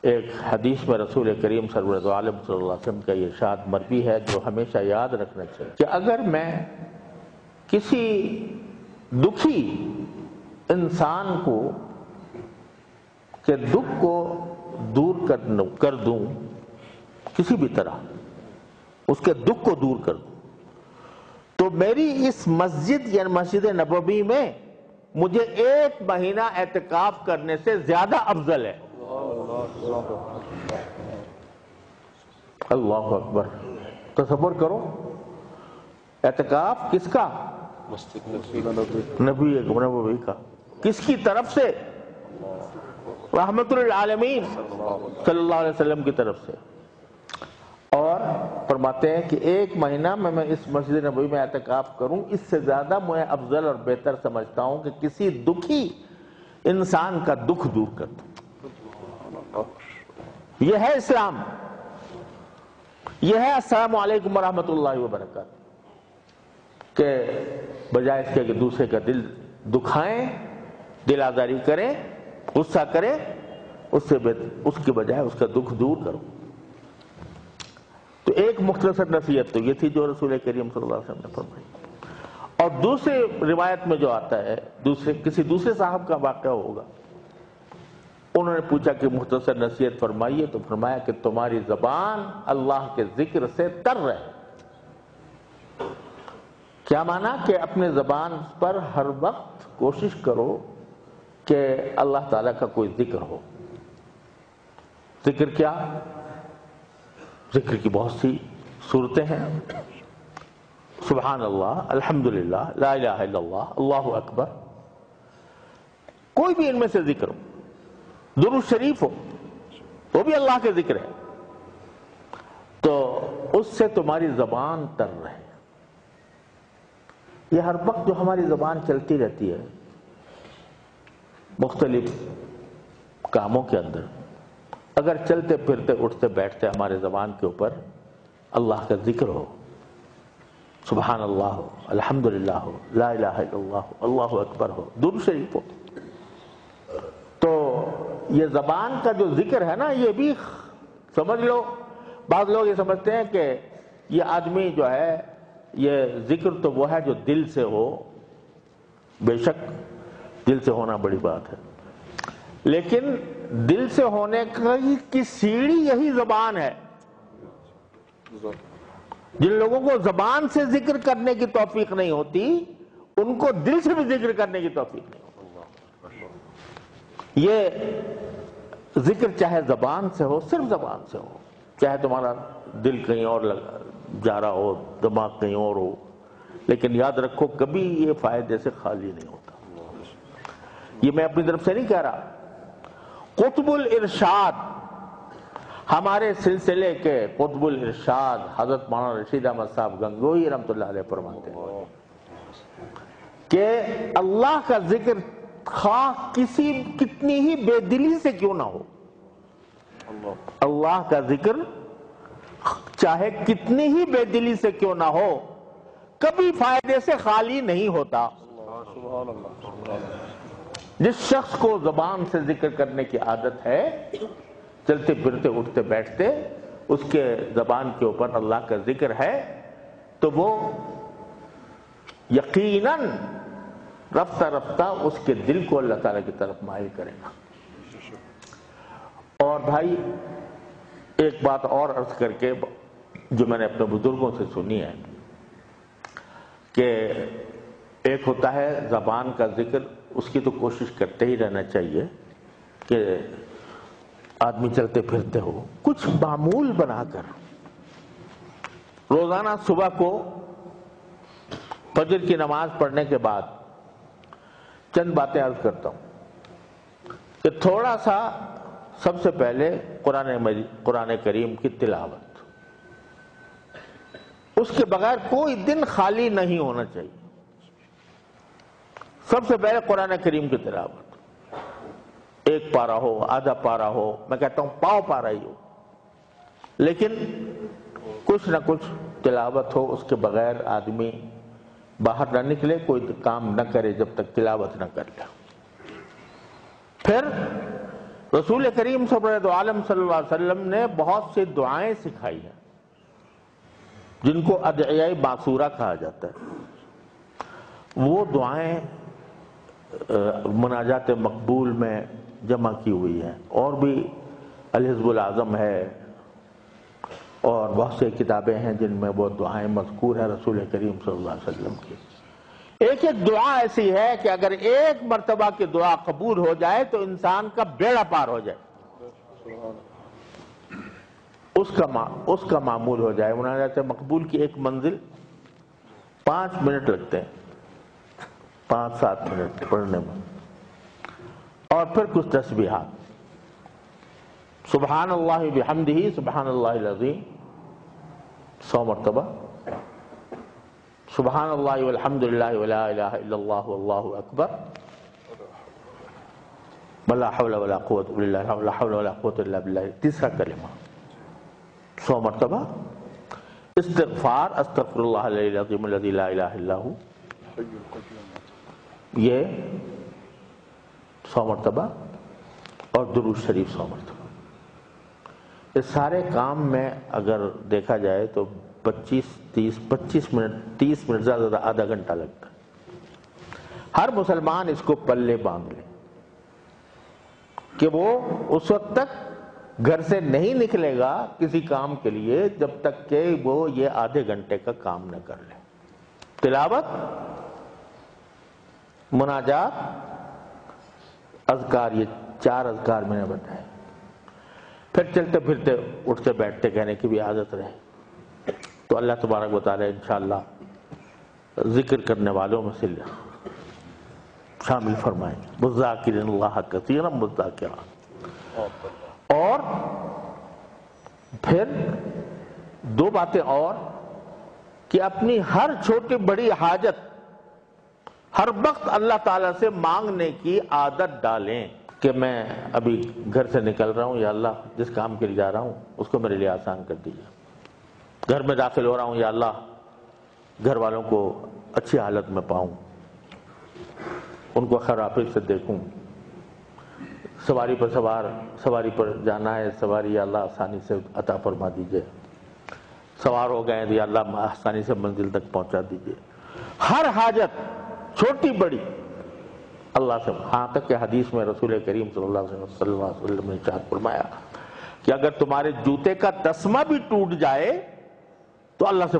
ایک حدیث میں رسول کریم سرور عالم صلی اللہ علیہ وسلم کا یہ ارشاد مروی ہے جو ہمیشہ یاد رکھنا چاہیے کہ اگر میں کسی دکھی انسان کو کہ دکھ کو دور کر دوں کسی بھی طرح اس کے دکھ کو دور کر دوں تو میری اس مسجد یعنی مسجد نبوی میں مجھے 1 مہینہ اعتکاف کرنے سے زیادہ افضل ہے۔ اللہ اکبر، تصور کرو اعتکاف کس کا؟ نبی کا، کس کی طرف سے؟ رحمت للعالمین صلی اللہ علیہ وسلم کی طرف سے۔ اور فرماتے ہیں کہ 1 مہینہ میں اس مسجد نبوی میں اعتکاف کروں، اس سے زیادہ میں افضل اور بہتر سمجھتا ہوں کہ کسی دکھی انسان کا دکھ دور کر دوں۔ یہ ہے اسلام، یہ ہے السلام علیکم ورحمۃ اللہ وبرکاتہ، کہ بجائے اس کے کہ دوسرے کا دل دکھائیں، دل آزاری کریں، غصہ کریں، اس کے بجائے اس کا دکھ دور کرو۔ تو ایک مختصر نصیحت تو یہ تھی جو رسول کریم صلی اللہ علیہ وسلم نے فرمائی۔ اور دوسرے روایت میں جو آتا ہے کسی دوسرے صاحب کا واقعہ ہوگا، انہوں نے پوچھا کہ مختصر نصیحت فرمائیے، تو فرمایا کہ تمہاری زبان اللہ کے ذکر سے تر رہے۔ کیا مانا؟ کہ اپنے زبان پر ہر وقت کوشش کرو کہ اللہ تعالیٰ کا کوئی ذکر ہو۔ ذکر کیا؟ ذکر کی بہت سی صورتیں ہیں، سبحان اللہ، الحمدللہ، لا الہ الا اللہ، اللہ اکبر، کوئی بھی ان میں سے ذکر ہو، درود شریف ہو، وہ بھی اللہ کے ذکر ہے، تو اس سے تمہاری زبان تر رہے۔ یہ ہر وقت جو ہماری زبان چلتی رہتی ہے مختلف کاموں کے اندر، اگر چلتے پھرتے اٹھتے بیٹھتے ہمارے زبان کے اوپر اللہ کا ذکر ہو، سبحان اللہ ہو، الحمدللہ ہو، لا الہ الا اللہ ہو، اللہ اکبر ہو، درود شریف ہو، تو یہ زبان کا جو ذکر ہے نا، یہ بھی سمجھ لو، بعض لوگ یہ سمجھتے ہیں کہ یہ آدمی جو ہے یہ ذکر تو وہ ہے جو دل سے ہو، بے شک دل سے ہونا بڑی بات ہے، لیکن دل سے ہونے کی سیڑھی یہی زبان ہے۔ جن لوگوں کو زبان سے ذکر کرنے کی توفیق نہیں ہوتی، ان کو دل سے بھی ذکر کرنے کی توفیق نہیں ہوتی۔ یہ ذکر چاہے زبان سے ہو، صرف زبان سے ہو، چاہے تمہارا دل کہیں اور جا رہا ہو، دماغ کہیں اور ہو، لیکن یاد رکھو کبھی یہ فائدے سے خالی نہیں ہوتا۔ یہ میں اپنی طرف سے نہیں کہہ رہا، قطب الارشاد، ہمارے سلسلے کے قطب الارشاد حضرت مولانا رشید احمد صاحب گنگوہی رحمۃ اللہ علیہ فرماتے ہیں کہ اللہ کا ذکر خواہ کتنی ہی بے دلی سے کیوں نہ ہو، اللہ کا ذکر چاہے کتنی ہی بے دلی سے کیوں نہ ہو، کبھی فائدے سے خالی نہیں ہوتا۔ جس شخص کو زبان سے ذکر کرنے کی عادت ہے، چلتے پھرتے اٹھتے بیٹھتے اس کے زبان کے اوپر اللہ کا ذکر ہے، تو وہ یقیناً رفتہ رفتہ اس کے دل کو اللہ تعالیٰ کی طرف مائل کرے گا۔ اور بھائی ایک بات اور عرض کر کے جو میں نے اپنے بزرگوں سے سنی ہے کہ ایک ہوتا ہے زبان کا ذکر، اس کی تو کوشش کرتے ہی رہنا چاہیے کہ آدمی چلتے پھرتے ہو، کچھ معمول بنا کر روزانہ صبح کو فجر کی نماز پڑھنے کے بعد چند باتیں عرض کرتا ہوں کہ تھوڑا سا سب سے پہلے قرآن کریم کی تلاوت، اس کے بغیر کوئی دن خالی نہیں ہونا چاہیے۔ سب سے پہلے قرآن کریم کی تلاوت، 1 پارہ ہو، آدھا پارہ ہو، میں کہتا ہوں پاؤ پارہ ہی ہو، لیکن کچھ نہ کچھ تلاوت ہو، اس کے بغیر آدمی باہر نہ نکلے، کوئی کام نہ کرے جب تک تلاوت نہ کر لے۔ پھر رسول کریم صلی اللہ علیہ وسلم نے بہت سی دعائیں سکھائی ہیں جن کو ادعیہ معصورہ کہا جاتا ہے۔ وہ دعائیں مناجات مقبول میں جمع کی ہوئی ہیں، اور بھی الحزب العظم ہے اور بہت سے کتابیں ہیں جن میں وہ دعائیں مذکور ہیں رسول کریم صلی اللہ علیہ وسلم کی۔ ایک ایک دعا ایسی ہے کہ اگر ایک مرتبہ کی دعا قبول ہو جائے تو انسان کا بیڑا پار ہو جائے، اس کا معمول ہو جائے۔ مناجات مقبول کی ایک منزل 5 منٹ لگتے ہیں، 5-7 منٹ پڑھنے میں، اور پھر کچھ تسبیحات، سبحان اللہ بحمدہ سبحان اللہ العظیم 100 مرتبہ، سبحان اللہ والحمدللہ ولا الہ الا اللہ واللہ اکبر، ولا حول ولا قوت الا باللہ، ولا حول ولا قوت الا باللہ، تیسرا کلمہ 100 مرتبہ، استغفار استغفر اللہ العلی العظیم الذی لا الہ الا ہو، یہ 100 مرتبہ، اور درود شریف 100 مرتبہ۔ اس سارے کام میں اگر دیکھا جائے تو 25 منٹ زیادہ زیادہ آدھا گھنٹہ لگتا ہے۔ ہر مسلمان اس کو پلے باندھ لے کہ وہ اس وقت تک گھر سے نہیں نکلے گا کسی کام کے لیے جب تک کہ وہ یہ آدھے گھنٹے کا کام نہ کر لے۔ تلاوت، مناجات، اذکار، یہ 4 اذکار میں نے بتائے۔ پھر چلتے پھرتے اٹھتے بیٹھتے کہنے کی بھی عادت رہے تو اللہ تبارک و تعالی انشاءاللہ ذکر کرنے والوں میں سے شامل فرمائیں، والذاکرین اللہ کثیرا والذاکرات۔ اور پھر 2 باتیں اور، کہ اپنی ہر چھوٹی بڑی حاجت ہر وقت اللہ تعالیٰ سے مانگنے کی عادت ڈالیں کہ میں ابھی گھر سے نکل رہا ہوں، یا اللہ جس کام کے لیے جا رہا ہوں اس کو میرے لیے آسان کر دیجیے۔ گھر میں داخل ہو رہا ہوں، یا اللہ گھر والوں کو اچھی حالت میں پاؤں، ان کو خیر عافیت سے دیکھوں، سواری پر جانا ہے، سواری یا اللہ آسانی سے عطا فرما دیجیے، سوار ہو گئے یا اللہ آسانی سے منزل تک پہنچا دیجیے۔ ہر حاجت چھوٹی بڑی اللہ سے، ہاں تک کہ حدیث میں رسول کریم صلی اللہ علیہ وسلم نے ارشاد فرمایا کہ اگر تمہارے جوتے کا تسمہ بھی ٹوٹ جائے تو اللہ سے